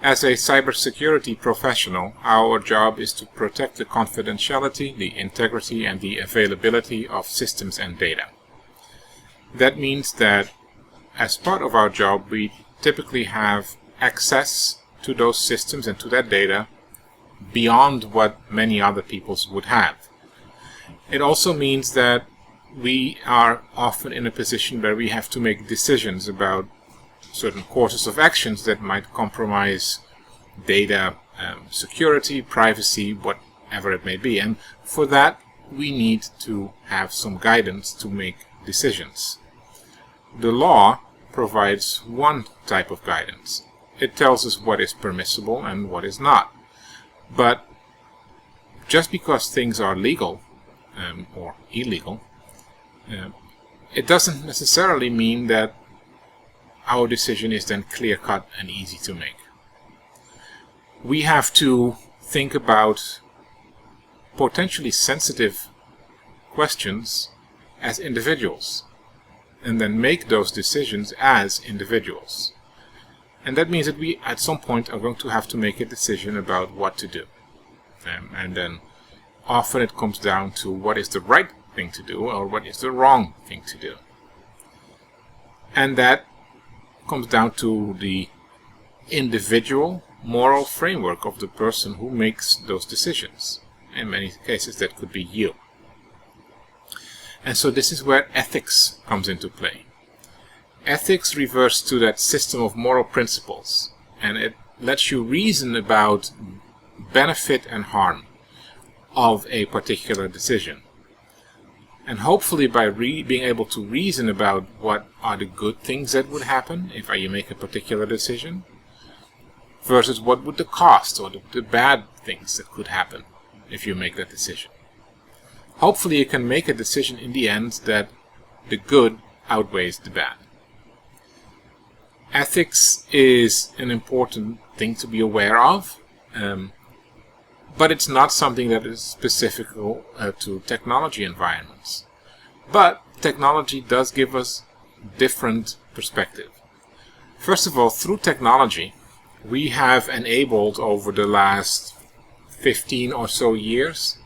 As a cybersecurity professional, our job is to protect the confidentiality, the integrity, and the availability of systems and data. That means that as part of our job, we typically have access to those systems and to that data beyond what many other people would have. It also means that we are often in a position where we have to make decisions about certain courses of actions that might compromise data security, privacy, whatever it may be. And for that, we need to have some guidance to make decisions. The law provides one type of guidance. It tells us what is permissible and what is not. But just because things are legal or illegal, it doesn't necessarily mean that our decision is then clear-cut and easy to make. We have to think about potentially sensitive questions as individuals and then make those decisions as individuals. And that means that we at some point are going to have to make a decision about what to do. And then often it comes down to what is the right thing to do or what is the wrong thing to do. And that comes down to the individual moral framework of the person who makes those decisions. In many cases that could be you. And so this is where ethics comes into play. Ethics refers to that system of moral principles, and it lets you reason about benefit and harm of a particular decision. And hopefully by being able to reason about what are the good things that would happen if you make a particular decision, versus what would the cost or the bad things that could happen if you make that decision. Hopefully you can make a decision in the end that the good outweighs the bad. Ethics is an important thing to be aware of, but it's not something that is specific to technology environments. But technology does give us different perspective. First of all, through technology, we have enabled over the last 15 or so years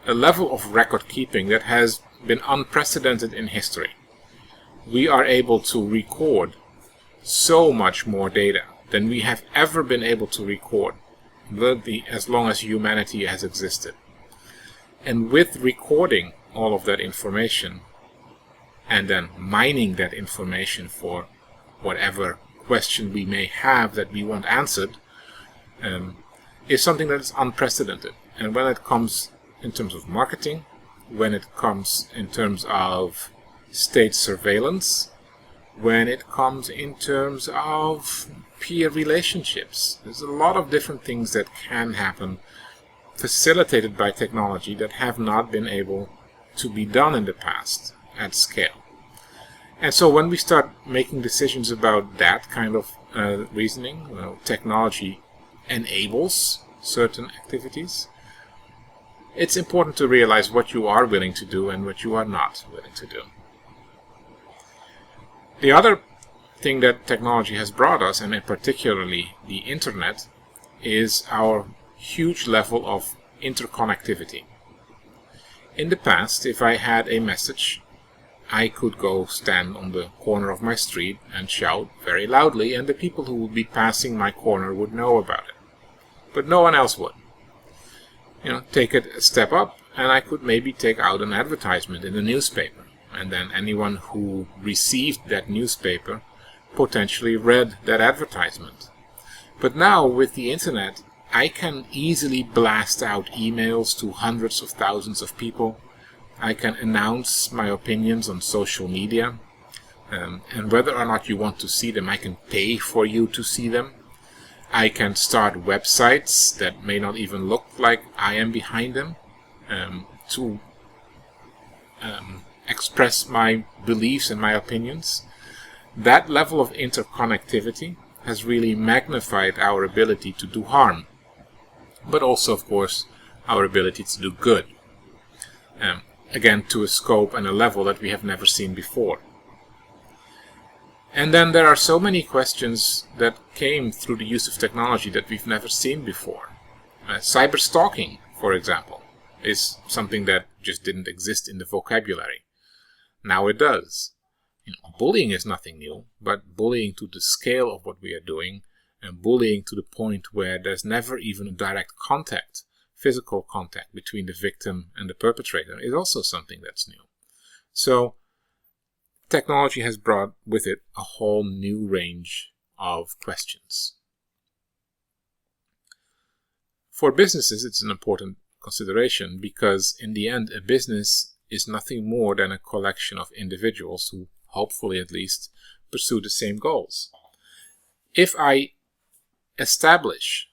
a level of record keeping that has been unprecedented in history. We are able to record so much more data than we have ever been able to record as long as humanity has existed. And with recording all of that information and then mining that information for whatever question we may have that we want answered, is something that is unprecedented. And when it comes in terms of marketing, when it comes in terms of state surveillance, when it comes in terms of peer relationships, there's a lot of different things that can happen facilitated by technology that have not been able to be done in the past at scale. And so when we start making decisions about that kind of reasoning, technology enables certain activities, it's important to realize what you are willing to do and what you are not willing to do. The other thing that technology has brought us, and particularly the internet, is our huge level of interconnectivity. In the past, if I had a message, I could go stand on the corner of my street and shout very loudly, and the people who would be passing my corner would know about it. But no one else would. Take it a step up, and I could maybe take out an advertisement in the newspaper, and then anyone who received that newspaper potentially read that advertisement. But now, with the internet, I can easily blast out emails to hundreds of thousands of people. I can announce my opinions on social media, and whether or not you want to see them, I can pay for you to see them. I can start websites that may not even look like I am behind them to express my beliefs and my opinions. That level of interconnectivity has really magnified our ability to do harm, but also, of course, our ability to do good. Again, to a scope and a level that we have never seen before. And then there are so many questions that came through the use of technology that we've never seen before. Cyber stalking, for example, is something that just didn't exist in the vocabulary. Now it does. Bullying is nothing new, but bullying to the scale of what we are doing, and bullying to the point where there's never even a direct contact, physical contact between the victim and the perpetrator, is also something that's new. So technology has brought with it a whole new range of questions. For businesses, it's an important consideration because in the end, a business is nothing more than a collection of individuals who, hopefully at least, pursue the same goals. If I establish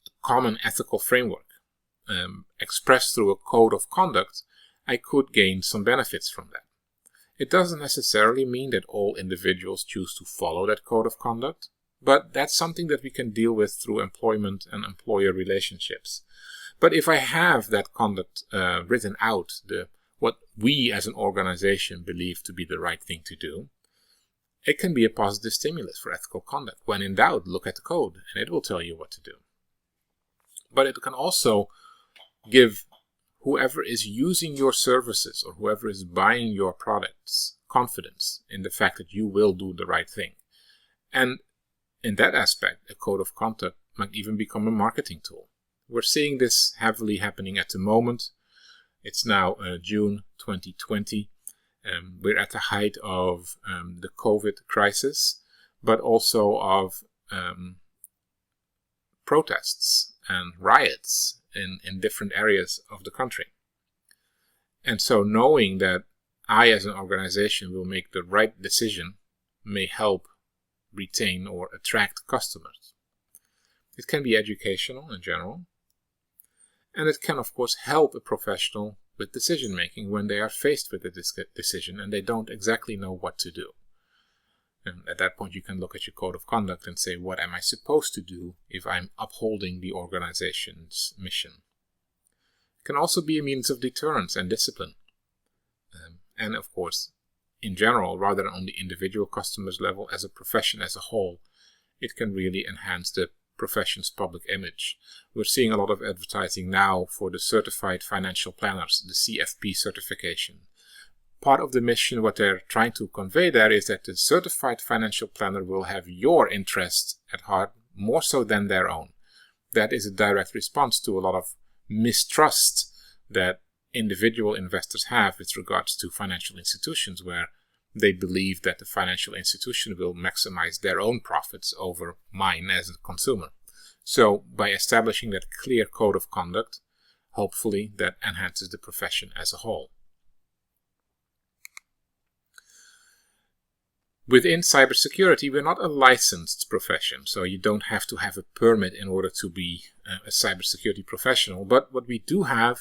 a common ethical framework expressed through a code of conduct, I could gain some benefits from that. It doesn't necessarily mean that all individuals choose to follow that code of conduct, but that's something that we can deal with through employment and employer relationships. But if I have that conduct written out, what we as an organization believe to be the right thing to do, it can be a positive stimulus for ethical conduct. When in doubt, look at the code and it will tell you what to do. But it can also give whoever is using your services or whoever is buying your products confidence in the fact that you will do the right thing. And in that aspect, a code of conduct might even become a marketing tool. We're seeing this heavily happening at the moment. It's now June 2020. We're at the height of the COVID crisis, but also of protests and riots in different areas of the country. And so knowing that I as an organization will make the right decision may help retain or attract customers. It can be educational in general. And it can, of course, help a professional with decision making when they are faced with a decision and they don't exactly know what to do. And at that point, you can look at your code of conduct and say, what am I supposed to do if I'm upholding the organization's mission? It can also be a means of deterrence and discipline. And of course, in general, rather than on the individual customer's level, as a profession as a whole, it can really enhance the profession's public image. We're seeing a lot of advertising now for the Certified Financial Planners, the CFP certification. Part of the mission, what they're trying to convey there, is that the Certified Financial Planner will have your interests at heart more so than their own. That is a direct response to a lot of mistrust that individual investors have with regards to financial institutions, where they believe that the financial institution will maximize their own profits over mine as a consumer. So by establishing that clear code of conduct, hopefully that enhances the profession as a whole. Within cybersecurity, we're not a licensed profession, so you don't have to have a permit in order to be a cybersecurity professional. But what we do have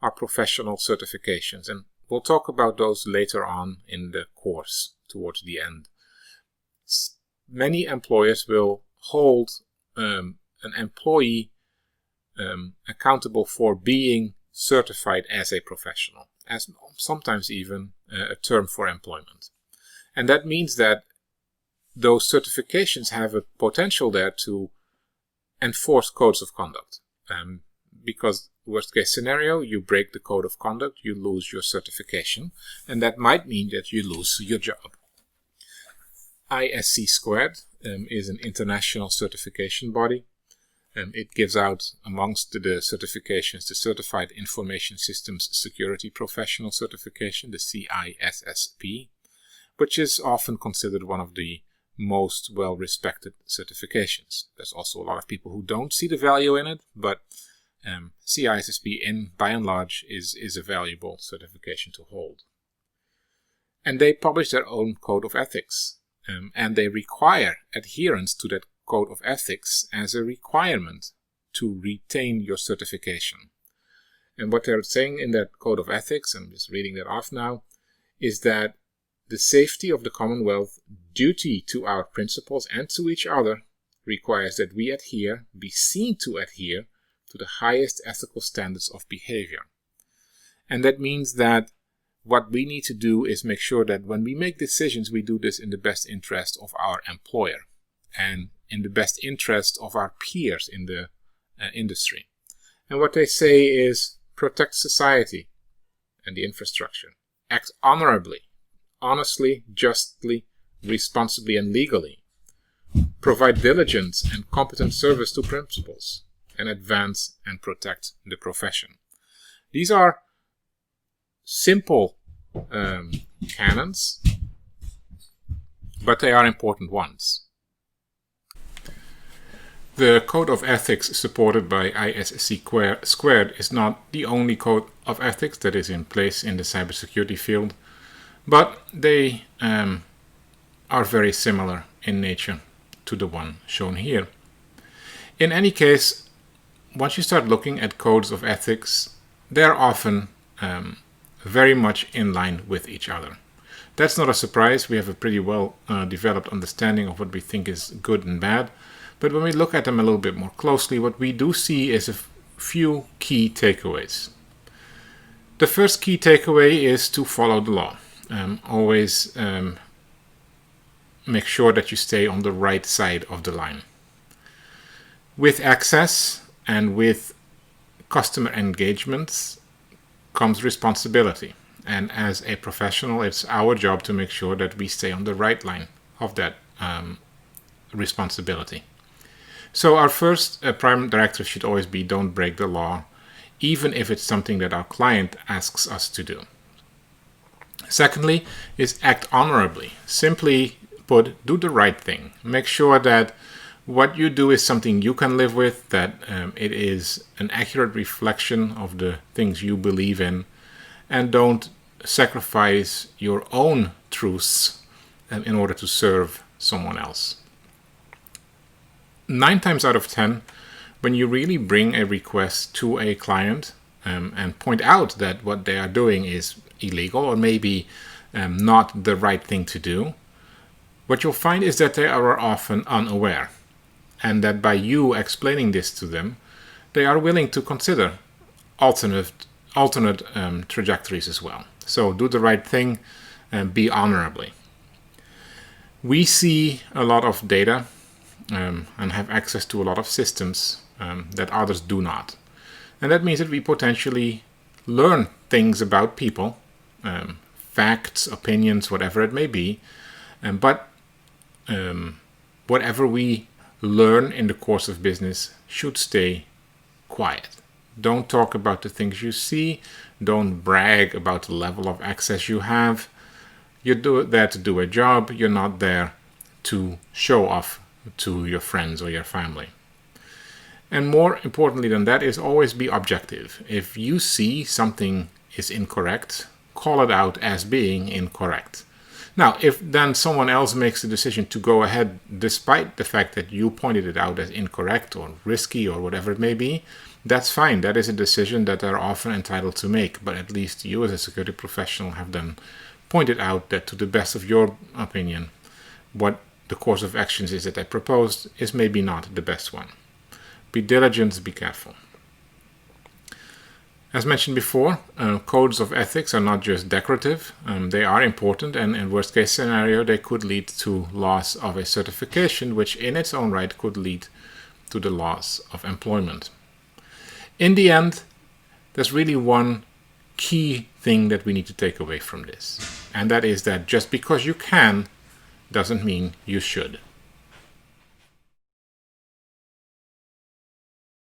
are professional certifications, and we'll talk about those later on in the course towards the end. Many employers will hold an employee accountable for being certified as a professional, as sometimes even a term for employment. And that means that those certifications have a potential there to enforce codes of conduct. Because worst case scenario, you break the code of conduct, you lose your certification, and that might mean that you lose your job. ISC Squared is an international certification body. It gives out, amongst the certifications, the Certified Information Systems Security Professional Certification, the CISSP, which is often considered one of the most well-respected certifications. There's also a lot of people who don't see the value in it, but CISSP, by and large, is a valuable certification to hold. And they publish their own code of ethics, and they require adherence to that code of ethics as a requirement to retain your certification. And what they're saying in that code of ethics, I'm just reading that off now, is that the safety of the Commonwealth, duty to our principles and to each other, requires that we be seen to adhere to the highest ethical standards of behavior. And that means that what we need to do is make sure that when we make decisions, we do this in the best interest of our employer and in the best interest of our peers in the industry. And what they say is protect society and the infrastructure. Act honorably, honestly, justly, responsibly, and legally. Provide diligent and competent service to principals, and advance and protect the profession. These are simple canons, but they are important ones. The Code of Ethics supported by ISC Squared is not the only code of ethics that is in place in the cybersecurity field, but they are very similar in nature to the one shown here. In any case, once you start looking at codes of ethics, they're often very much in line with each other. That's not a surprise. We have a pretty well developed understanding of what we think is good and bad. But when we look at them a little bit more closely, what we do see is a few key takeaways. The first key takeaway is to follow the law. Always make sure that you stay on the right side of the line. With access and with customer engagements comes responsibility. And as a professional, it's our job to make sure that we stay on the right line of that responsibility. So our first prime directive should always be don't break the law, even if it's something that our client asks us to do. Secondly is act honorably. Simply put, do the right thing. Make sure that what you do is something you can live with, that it is an accurate reflection of the things you believe in, and don't sacrifice your own truths in order to serve someone else. 9 times out of 10, when you really bring a request to a client and point out that what they are doing is illegal or maybe not the right thing to do, what you'll find is that they are often unaware, and that by you explaining this to them, they are willing to consider alternate trajectories as well. So do the right thing and be honorably. We see a lot of data and have access to a lot of systems that others do not. And that means that we potentially learn things about people, facts, opinions, whatever it may be. But whatever we learn in the course of business should stay quiet. Don't talk about the things you see. Don't brag about the level of access you have. You're there to do a job. You're not there to show off to your friends or your family. And more importantly than that is always be objective. If you see something is incorrect, call it out as being incorrect. Now, if then someone else makes the decision to go ahead despite the fact that you pointed it out as incorrect or risky or whatever it may be, that's fine. That is a decision that they're often entitled to make. But at least you as a security professional have then pointed out that to the best of your opinion, what the course of actions is that they proposed is maybe not the best one. Be diligent, be careful. As mentioned before, codes of ethics are not just decorative. They are important, and in worst case scenario, they could lead to loss of a certification, which in its own right could lead to the loss of employment. In the end, there's really one key thing that we need to take away from this, and that is that just because you can doesn't mean you should.